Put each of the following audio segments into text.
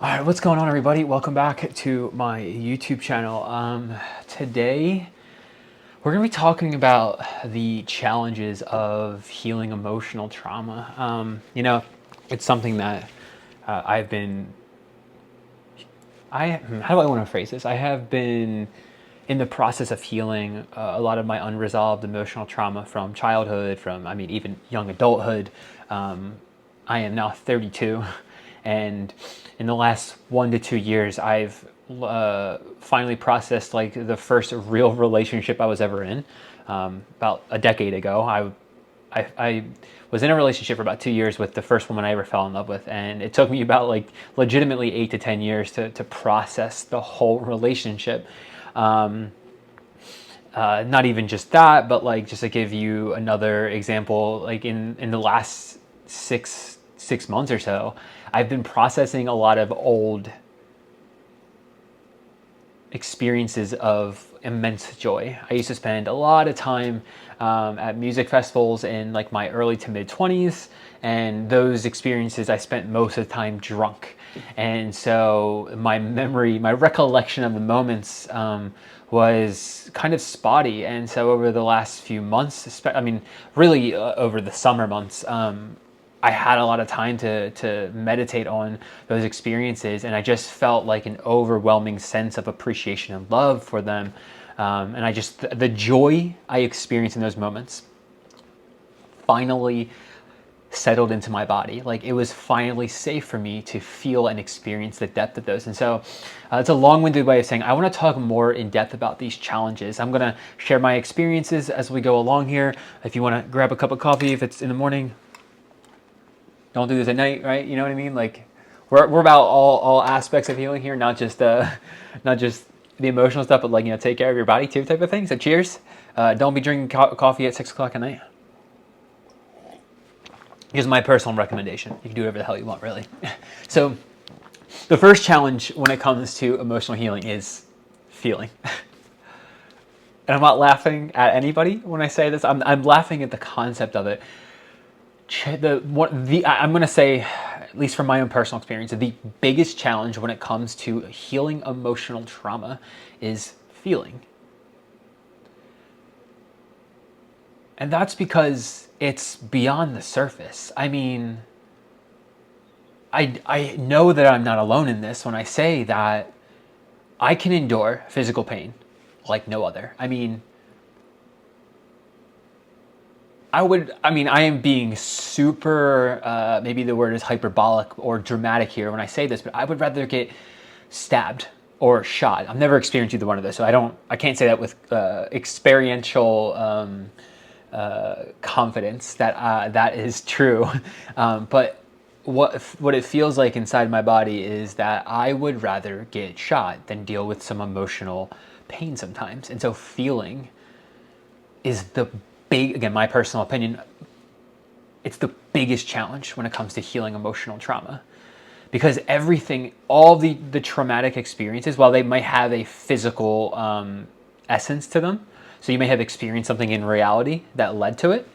All right, what's going on, everybody? Welcome back to my YouTube channel. Today, we're going to be talking about the challenges of healing emotional trauma. It's something that I've been, how do I want to phrase this? I have been in the process of healing a lot of my unresolved emotional trauma from childhood, even young adulthood. I am now 32, and in the last 1 to 2 years, I've finally processed like the first real relationship I was ever in. About a decade ago, I was in a relationship for about 2 years with the first woman I ever fell in love with, and it took me about like legitimately 8 to 10 years to process the whole relationship. Not even just that, but like just to give you another example, like in the last six months or so, I've been processing a lot of old experiences of immense joy. I used to spend a lot of time at music festivals in like my early to mid 20s, and those experiences I spent most of the time drunk. And so my recollection of the moments was kind of spotty. And so over the last few months, really over the summer months, I had a lot of time to meditate on those experiences, and I just felt like an overwhelming sense of appreciation and love for them. And the joy I experienced in those moments finally settled into my body. Like it was finally safe for me to feel and experience the depth of those. And so it's a long-winded way of saying I want to talk more in depth about these challenges. I'm going to share my experiences as we go along here. If you want to grab a cup of coffee, if it's in the morning, don't do this at night, right? You know what I mean? Like we're about all aspects of healing here, not just the emotional stuff, but like, take care of your body too, type of thing. So cheers. Don't be drinking coffee at 6 o'clock at night. Here's my personal recommendation. You can do whatever the hell you want, really. So the first challenge when it comes to emotional healing is feeling. And I'm not laughing at anybody when I say this. I'm laughing at the concept of it. I'm going to say, at least from my own personal experience, the biggest challenge when it comes to healing emotional trauma is feeling. And that's because it's beyond the surface. I mean, I know that I'm not alone in this when I say that I can endure physical pain like no other. I am being super, maybe the word is hyperbolic or dramatic here when I say this, but I would rather get stabbed or shot. I've never experienced either one of those, so I can't say that with experiential confidence that that is true. But what it feels like inside my body is that I would rather get shot than deal with some emotional pain sometimes. And so feeling is again, my personal opinion, it's the biggest challenge when it comes to healing emotional trauma. Because all the traumatic experiences, while they might have a physical essence to them, so you may have experienced something in reality that led to it,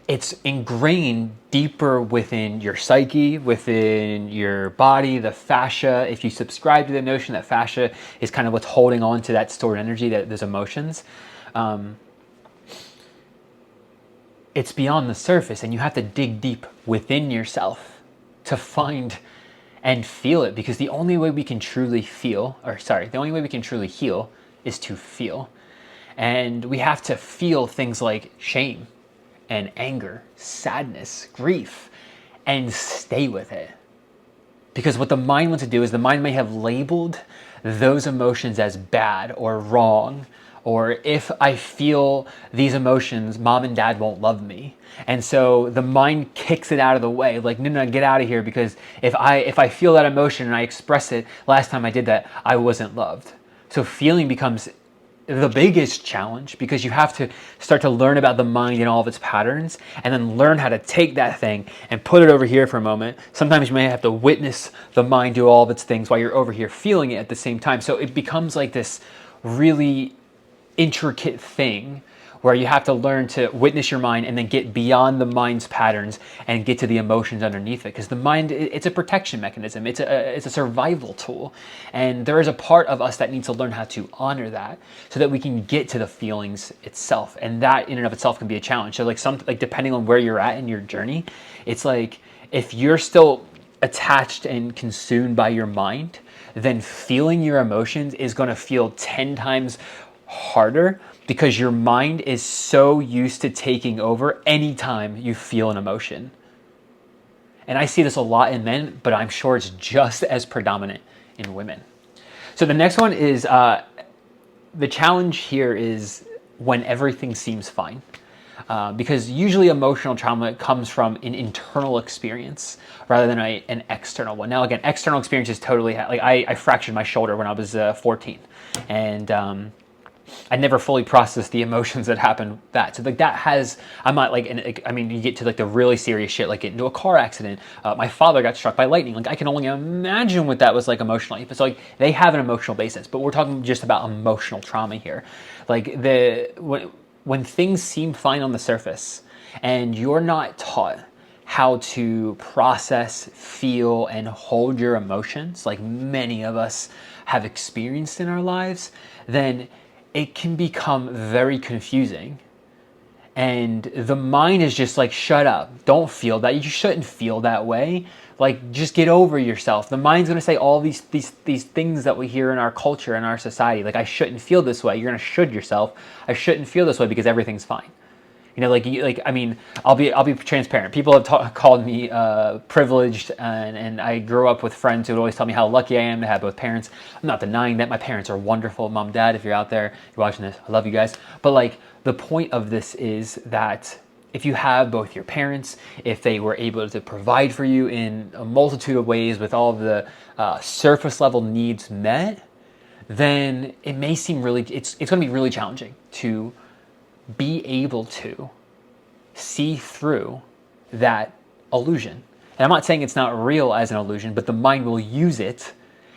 it's ingrained deeper within your psyche, within your body, the fascia. If you subscribe to the notion that fascia is kind of what's holding on to that stored energy, those emotions, it's beyond the surface, and you have to dig deep within yourself to find and feel it, because the only way we can truly heal is to feel. And we have to feel things like shame and anger, sadness, grief, and stay with it. Because what the mind wants to do is the mind may have labeled those emotions as bad or wrong, or if I feel these emotions, mom and dad won't love me. And so the mind kicks it out of the way, like, no, get out of here, because if I feel that emotion and I express it, last time I did that, I wasn't loved. So feeling becomes the biggest challenge, because you have to start to learn about the mind and all of its patterns, and then learn how to take that thing and put it over here for a moment. Sometimes you may have to witness the mind do all of its things while you're over here feeling it at the same time. So it becomes like this really intricate thing where you have to learn to witness your mind and then get beyond the mind's patterns and get to the emotions underneath it. Because the mind, it's a protection mechanism. It's a survival tool. And there is a part of us that needs to learn how to honor that so that we can get to the feelings itself. And that in and of itself can be a challenge. So like depending on where you're at in your journey, it's like if you're still attached and consumed by your mind, then feeling your emotions is going to feel 10 times harder because your mind is so used to taking over anytime you feel an emotion. And I see this a lot in men, but I'm sure it's just as predominant in women. So the next one is, the challenge here is when everything seems fine. Because usually emotional trauma comes from an internal experience rather than an external one. Now, again, external experience is totally, like I fractured my shoulder when I was 14. And I never fully processed the emotions that happened that. So like that has, I'm not like, I mean, you get to like the really serious shit, like get into a car accident. My father got struck by lightning. Like I can only imagine what that was like emotionally. So like they have an emotional basis, but we're talking just about emotional trauma here. Like when things seem fine on the surface and you're not taught how to process, feel, and hold your emotions, like many of us have experienced in our lives, then it can become very confusing. And the mind is just like, shut up, don't feel that. You shouldn't feel that way. Like, just get over yourself. The mind's gonna say all these things that we hear in our culture and our society. Like, I shouldn't feel this way. You're gonna should yourself. I shouldn't feel this way because everything's fine. You know, like I mean, I'll be transparent. People have called me privileged, and I grew up with friends who would always tell me how lucky I am to have both parents. I'm not denying that. My parents are wonderful. Mom, dad, if you're out there, you're watching this, I love you guys. But like, the point of this is that if you have both your parents, if they were able to provide for you in a multitude of ways with all of the surface level needs met, then it may seem really, it's going to be really challenging to be able to see through that illusion. And I'm not saying it's not real as an illusion, but the mind will use it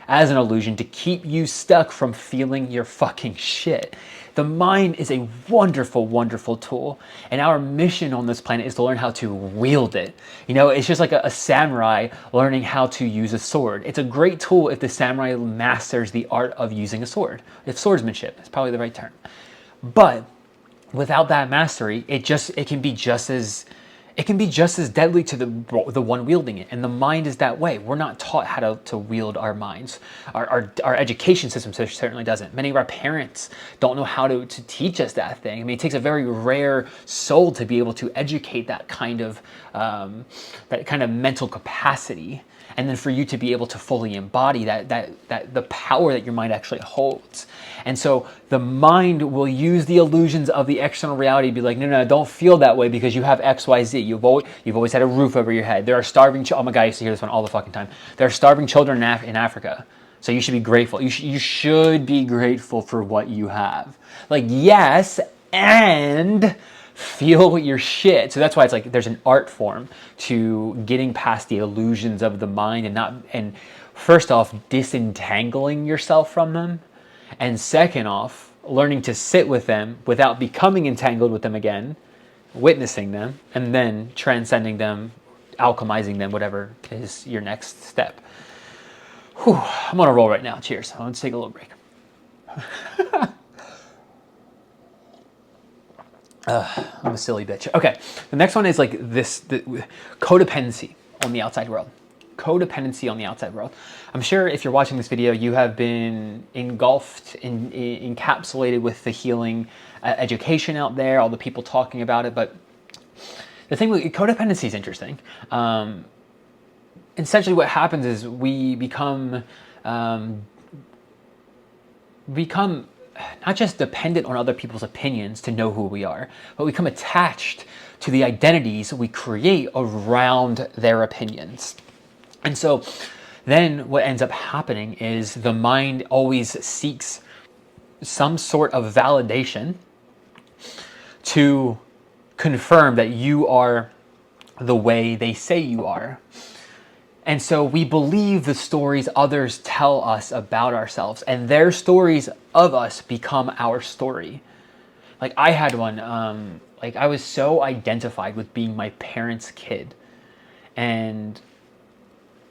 as an illusion to keep you stuck from feeling your fucking shit. The mind is a wonderful, wonderful tool. And our mission on this planet is to learn how to wield it. You know, it's just like a samurai learning how to use a sword. It's a great tool if the samurai masters the art of using a sword. If swordsmanship is probably the right term. But without that mastery, it can be just as deadly to the one wielding it. And the mind is that way. We're not taught how to wield our minds. Our education system certainly doesn't. Many of our parents don't know how to teach us that thing. I mean, it takes a very rare soul to be able to educate that kind of mental capacity. And then for you to be able to fully embody that the power that your mind actually holds. And so the mind will use the illusions of the external reality to be like, no, don't feel that way because you have X, Y, Z. You've always had a roof over your head. There are starving children. Oh my God, I used to hear this one all the fucking time. There are starving children in Africa. So you should be grateful. You should be grateful for what you have. Like, yes, and feel your shit. So that's why it's like there's an art form to getting past the illusions of the mind and first off, disentangling yourself from them. And second off, learning to sit with them without becoming entangled with them again, witnessing them, and then transcending them, alchemizing them, whatever is your next step. Whew, I'm on a roll right now. Cheers. Let's take a little break. I'm a silly bitch. Okay, the next one is like the codependency on the outside world. Codependency on the outside world. I'm sure if you're watching this video, you have been engulfed, encapsulated with the healing education out there, all the people talking about it. But the thing with codependency is interesting. Essentially, what happens is we become not just dependent on other people's opinions to know who we are, but we become attached to the identities we create around their opinions. And so then what ends up happening is the mind always seeks some sort of validation to confirm that you are the way they say you are. And so we believe the stories others tell us about ourselves, and their stories of us become our story. Like I had one, like I was so identified with being my parents' kid, and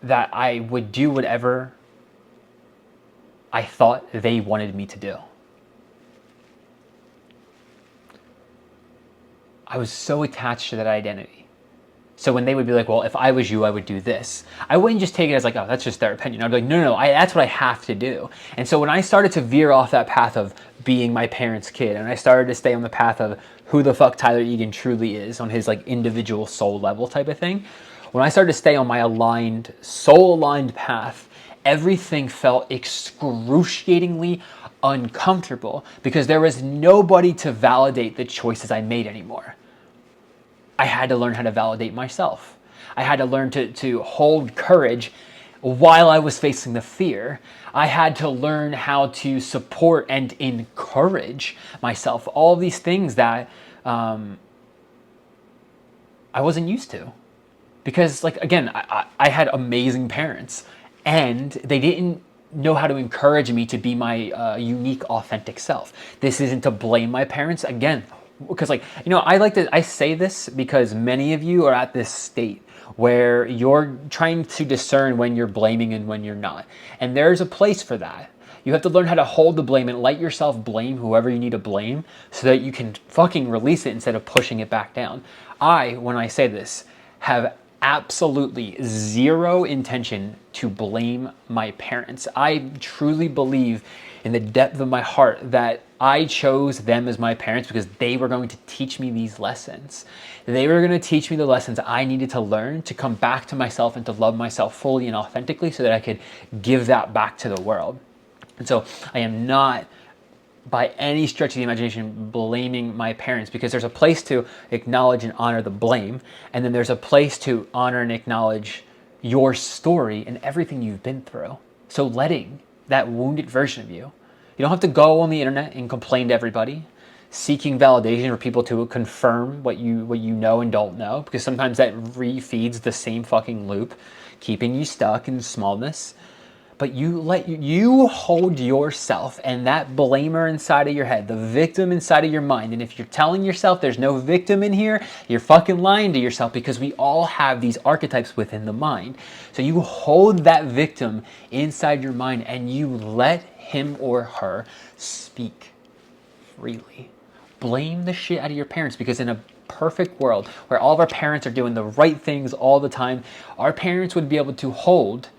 that I would do whatever I thought they wanted me to do. I was so attached to that identity. So when they would be like, well, if I was you, I would do this, I wouldn't just take it as like, oh, that's just their opinion. I'd be like, no, that's what I have to do. And so when I started to veer off that path of being my parents' kid, and I started to stay on the path of who the fuck Tyler Egan truly is on his like individual soul level type of thing, when I started to stay on my aligned, soul aligned path, everything felt excruciatingly uncomfortable because there was nobody to validate the choices I made anymore. I had to learn how to validate myself. I had to learn to hold courage while I was facing the fear. I had to learn how to support and encourage myself. All these things that I wasn't used to. Because, like, again, I had amazing parents, and they didn't know how to encourage me to be my unique, authentic self. This isn't to blame my parents. Again, because like, you know, I say this because many of you are at this state where you're trying to discern when you're blaming and when you're not. And there's a place for that. You have to learn how to hold the blame and let yourself blame whoever you need to blame so that you can fucking release it instead of pushing it back down. When I say this, have absolutely zero intention to blame my parents. I truly believe in the depth of my heart that I chose them as my parents because they were going to teach me these lessons. They were going to teach me the lessons I needed to learn to come back to myself and to love myself fully and authentically so that I could give that back to the world. And so I am not by any stretch of the imagination blaming my parents, because there's a place to acknowledge and honor the blame, and then there's a place to honor and acknowledge your story and everything you've been through. So letting that wounded version of you, you don't have to go on the internet and complain to everybody, seeking validation for people to confirm what you know and don't know, because sometimes that refeeds the same fucking loop, keeping you stuck in smallness. But you hold yourself and that blamer inside of your head, the victim inside of your mind. And if you're telling yourself there's no victim in here, you're fucking lying to yourself, because we all have these archetypes within the mind. So you hold that victim inside your mind and you let him or her speak freely. Blame the shit out of your parents, because in a perfect world where all of our parents are doing the right things all the time, our parents would be able to hold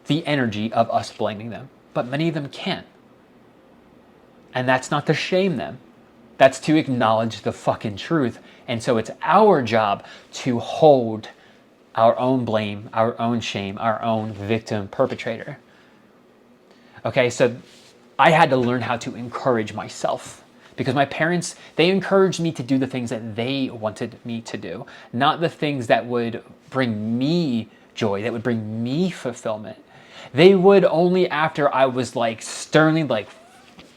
the energy of us blaming them. But many of them can't. And that's not to shame them. That's to acknowledge the fucking truth. And so it's our job to hold our own blame, our own shame, our own victim perpetrator. Okay, so I had to learn how to encourage myself, because my parents, they encouraged me to do the things that they wanted me to do, not the things that would bring me joy, that would bring me fulfillment. They would only after I was like sternly like,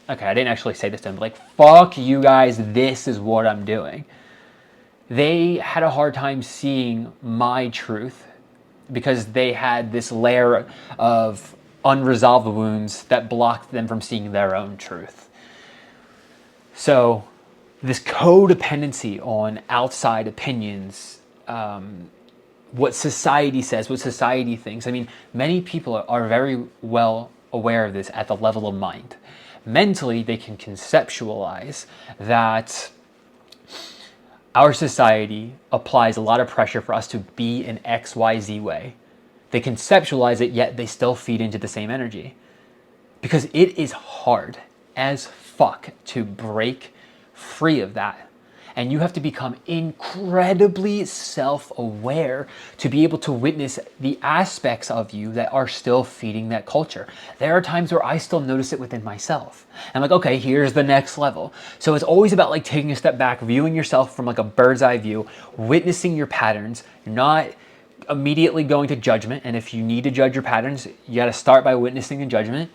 okay, I didn't actually say this to them, but like, fuck you guys, this is what I'm doing. They had a hard time seeing my truth because they had this layer of unresolved wounds that blocked them from seeing their own truth. So this codependency on outside opinions, what society says, what society thinks. I mean, many people are very well aware of this at the level of mind. Mentally, they can conceptualize that our society applies a lot of pressure for us to be an XYZ way. They conceptualize it, yet they still feed into the same energy. Because it is hard as fuck to break free of that. And you have to become incredibly self-aware to be able to witness the aspects of you that are still feeding that culture. There are times where I still notice it within myself. I'm like, okay, here's the next level. So it's always about like taking a step back, viewing yourself from like a bird's eye view, witnessing your patterns, not immediately going to judgment. And if you need to judge your patterns, you got to start by witnessing and judgment,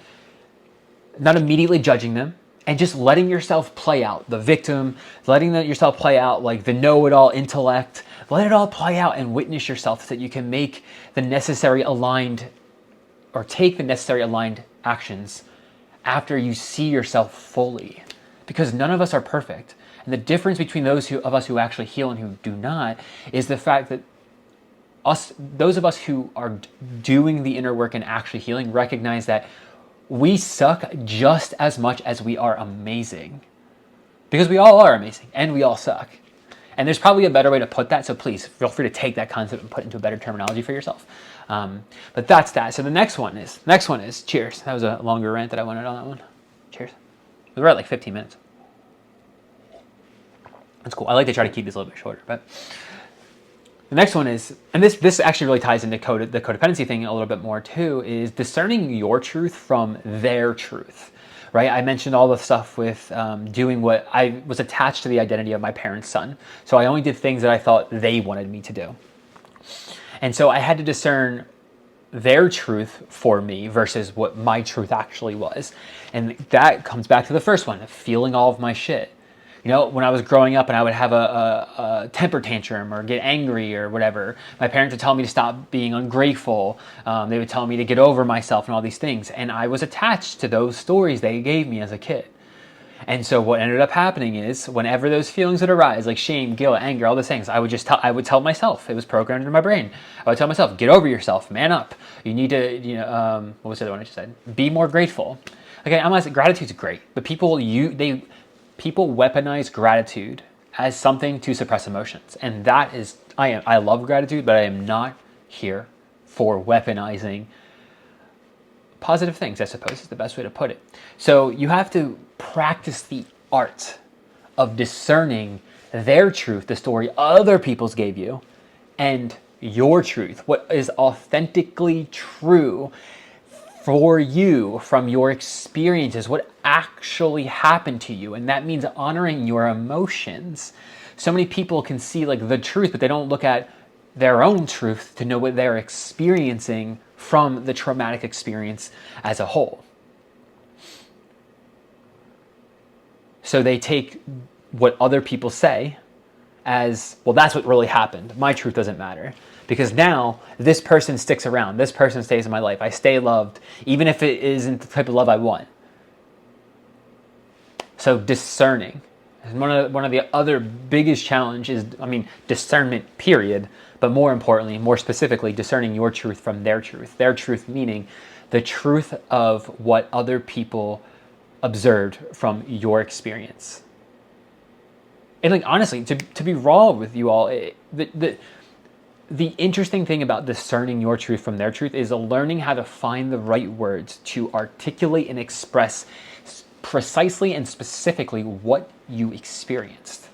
not immediately judging them. And just letting yourself play out the victim, letting yourself play out like the know-it-all intellect. Let it all play out and witness yourself so that you can make the necessary aligned, or take the necessary aligned actions after you see yourself fully. Because none of us are perfect. And the difference between of us who actually heal and who do not is the fact that those of us who are doing the inner work and actually healing recognize that we suck just as much as we are amazing. Because we all are amazing and we all suck. And there's probably a better way to put that, so please feel free to take that concept and put it into a better terminology for yourself. But that's that. So the next one is, cheers. That was a longer rant that I wanted on that one. Cheers. We're at like 15 minutes. That's cool. I like to try to keep these a little bit shorter, but the next one is, and this actually really ties into the codependency thing a little bit more too, is discerning your truth from their truth, right? I mentioned all the stuff with doing what I was attached to the identity of my parents' son. So I only did things that I thought they wanted me to do. And so I had to discern their truth for me versus what my truth actually was. And that comes back to the first one, feeling all of my shit. You know, when I was growing up and I would have a temper tantrum or get angry or whatever, my parents would tell me to stop being ungrateful. They would tell me to get over myself and all these things. And I was attached to those stories they gave me as a kid. And so what ended up happening is whenever those feelings would arise, like shame, guilt, anger, all those things, I would tell myself, it was programmed into my brain. I would tell myself, get over yourself, man up. You need to, what was the other one I just said? Be more grateful. Okay, I'm not saying gratitude's great, but people weaponize gratitude as something to suppress emotions. And that is, I love gratitude, but I am not here for weaponizing positive things, I suppose is the best way to put it. So you have to practice the art of discerning their truth, the story other people's gave you, and your truth, what is authentically true for you from your experiences, what actually happened to you. And that means honoring your emotions. So many people can see like the truth, but they don't look at their own truth to know what they're experiencing from the traumatic experience as a whole. So they take what other people say as, well, that's what really happened. My truth doesn't matter. Because now this person sticks around. This person stays in my life. I stay loved, even if it isn't the type of love I want. So discerning. One of the other biggest challenges is, discernment, period. But more importantly, more specifically, discerning your truth from their truth. Their truth meaning the truth of what other people observed from your experience. And like honestly, to be raw with you all, the interesting thing about discerning your truth from their truth is learning how to find the right words to articulate and express precisely and specifically what you experienced.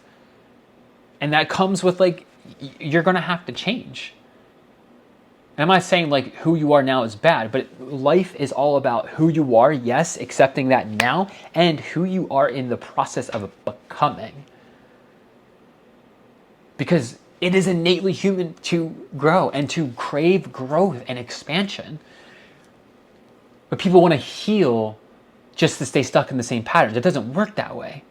And that comes with like, you're going to have to change. I'm not saying like who you are now is bad, but life is all about who you are, yes, accepting that now, and who you are in the process of becoming. Because it is innately human to grow and to crave growth and expansion. But people want to heal just to stay stuck in the same patterns. It doesn't work that way.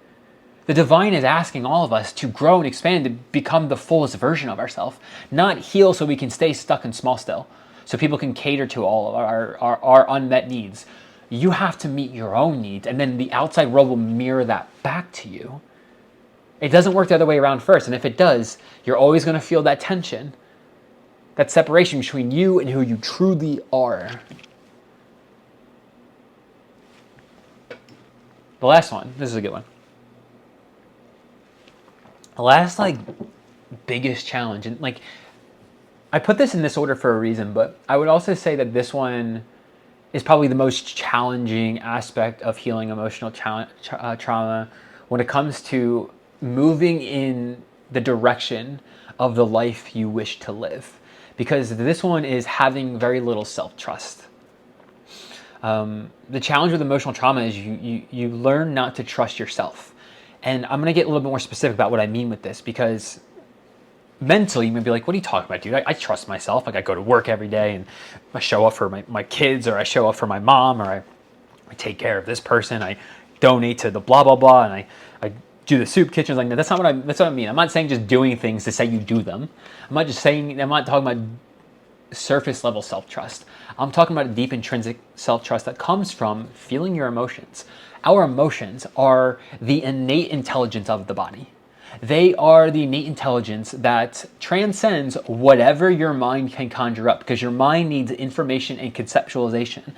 The divine is asking all of us to grow and expand to become the fullest version of ourselves, not heal so we can stay stuck and small still, so people can cater to all of our unmet needs. You have to meet your own needs, and then the outside world will mirror that back to you. It doesn't work the other way around first, and if it does, you're always going to feel that tension, that separation between you and who you truly are. The last one, this is a good one. The last biggest challenge, and I put this in this order for a reason, but I would also say that this one is probably the most challenging aspect of healing emotional trauma when it comes to moving in the direction of the life you wish to live. Because this one is having very little self-trust. The challenge with emotional trauma is you learn not to trust yourself. And I'm going to get a little bit more specific about what I mean with this, because mentally you may be like, what are you talking about, dude? I trust myself. Like I go to work every day and I show up for my kids, or I show up for my mom, or I take care of this person. I donate to the blah, blah, blah. And I do the soup kitchens. Like, that's not what I mean. I'm not saying just doing things to say you do them. I'm not talking about surface level self-trust. I'm talking about a deep intrinsic self-trust that comes from feeling your emotions. Our emotions are the innate intelligence of the body. They are the innate intelligence that transcends whatever your mind can conjure up, because your mind needs information and conceptualization.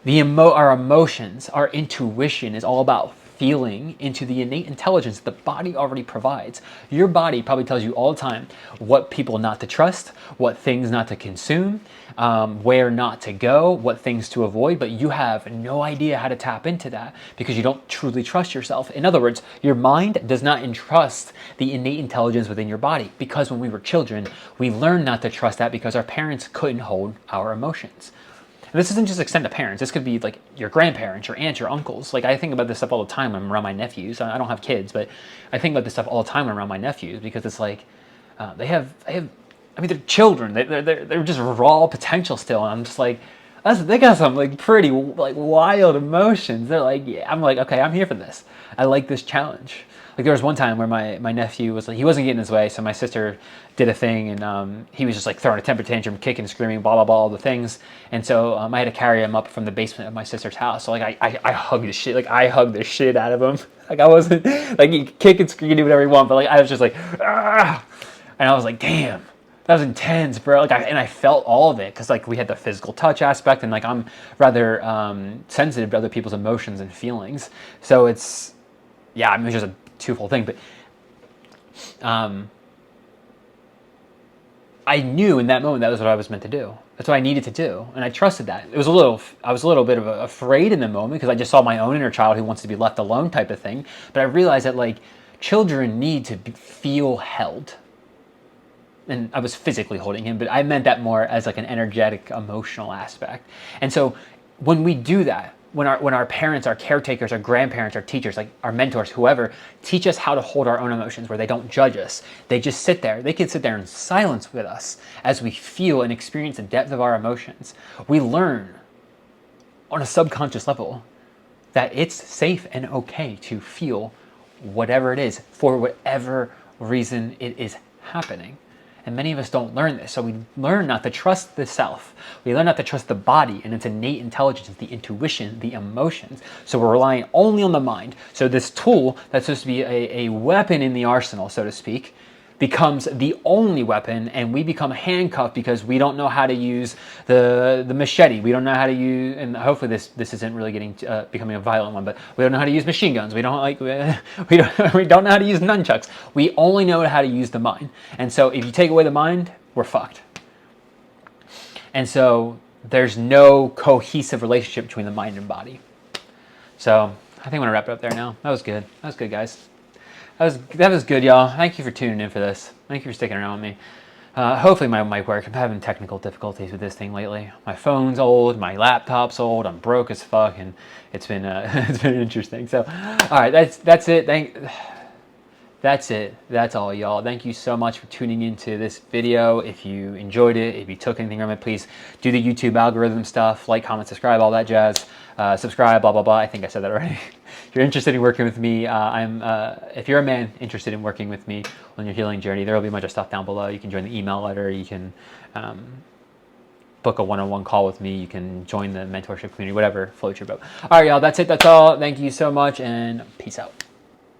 Our emotions, our intuition is all about feeling into the innate intelligence the body already provides. Your body probably tells you all the time what people not to trust, what things not to consume, where not to go, what things to avoid, but you have no idea how to tap into that because you don't truly trust yourself. In other words, your mind does not entrust the innate intelligence within your body, because when we were children, we learned not to trust that because our parents couldn't hold our emotions. And this isn't just extend to parents. This could be like your grandparents, your aunts, your uncles. Like, I think about this stuff all the time when I'm around my nephews. I don't have kids, but I think about this stuff all the time when I'm around my nephews, because it's like they have. I mean, they're children. They're just raw potential still, and I'm just like, they got some like pretty like wild emotions. They're like, yeah. I'm like, okay, I'm here for this. I like this challenge. Like, there was one time where my nephew was like, he wasn't getting his way, so my sister did a thing, and he was just like throwing a temper tantrum, kicking, screaming, blah blah blah, all the things. And so I had to carry him up from the basement of my sister's house. So like I hugged the shit, like I hugged the shit out of him. Like, I wasn't like, you kick and scream, do whatever you want, but like I was just like, ah! And I was like, damn. That was intense, bro. Like, I felt all of it, because like we had the physical touch aspect, and like I'm rather sensitive to other people's emotions and feelings. So it's, yeah, I mean, it's just a twofold thing. But I knew in that moment that was what I was meant to do. That's what I needed to do, and I trusted that. I was a little bit of afraid in the moment, because I just saw my own inner child who wants to be left alone type of thing. But I realized that like children need to feel held. And I was physically holding him, but I meant that more as like an energetic, emotional aspect. And so when we do that, when our parents, our caretakers, our grandparents, our teachers, like our mentors, whoever, teach us how to hold our own emotions, where they don't judge us, they just sit there. They can sit there in silence with us as we feel and experience the depth of our emotions. We learn on a subconscious level that it's safe and okay to feel whatever it is, for whatever reason it is happening. And many of us don't learn this. So we learn not to trust the self. We learn not to trust the body and its innate intelligence, the intuition, the emotions. So we're relying only on the mind. So this tool that's supposed to be a weapon in the arsenal, so to speak, becomes the only weapon, and we become handcuffed because we don't know how to use the machete. We don't know how to use, and hopefully this isn't really becoming a violent one, but we don't know how to use machine guns. We don't we don't know how to use nunchucks. We only know how to use the mind. And so if you take away the mind, we're fucked. And so there's no cohesive relationship between the mind and body. So I think I'm gonna wrap it up there now. That was good. That was good, guys. That was good, y'all. Thank you for tuning in for this. Thank you for sticking around with me. Hopefully my mic works. I'm having technical difficulties with this thing lately. My phone's old, my laptop's old, I'm broke as fuck, and it's been it's been interesting. So, all right, that's it. That's it. That's all, y'all. Thank you so much for tuning into this video. If you enjoyed it, if you took anything from it, please do the YouTube algorithm stuff, like, comment, subscribe, all that jazz. Subscribe, blah, blah, blah. I think I said that already. If you're interested in working with me, if you're a man interested in working with me on your healing journey, there will be a bunch of stuff down below. You can join the email letter. You can book a one-on-one call with me. You can join the mentorship community, whatever floats your boat. All right, y'all. That's it. That's all. Thank you so much, and peace out.